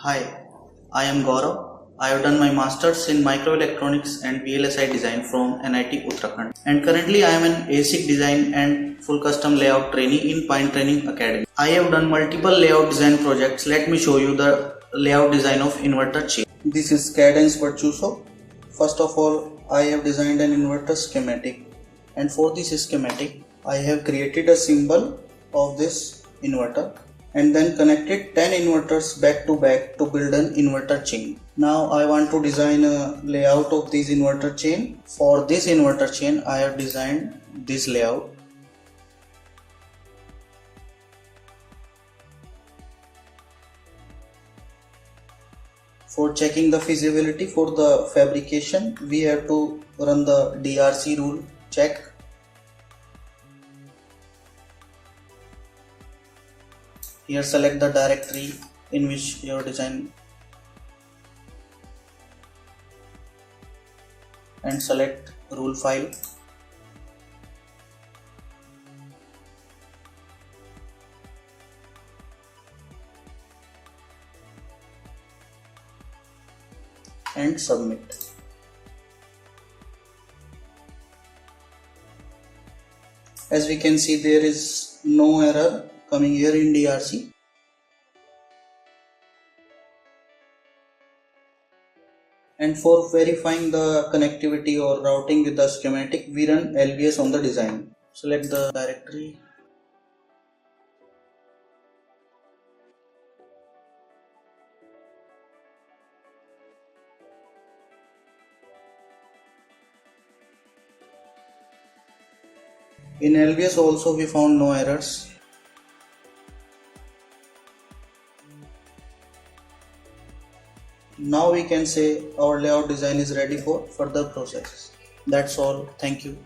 Hi, I am Gaurav. I have done my masters in microelectronics and VLSI design from NIT Uttarakhand, and currently I am an ASIC design and full custom layout trainee in Pine Training Academy. I have done multiple layout design projects. Let me show you the layout design of inverter chain. This is Cadence Virtuoso. First of all, I have designed an inverter schematic, and for this schematic I have created a symbol of this inverter and then connected 10 inverters back to back to build an inverter chain. Now I want to design a layout of this inverter chain. For this inverter chain I have designed this layout. For checking the feasibility for the fabrication, we have to run the DRC rule check. Here select the directory in which your design and select rule file. And submit. As we can see, there is no error coming here in DRC. And for verifying the connectivity or routing with the schematic, we run LBS on the design. Select the directory. In LBS also we found no errors. Now we can say our layout design is ready for further process. That's all. Thank you.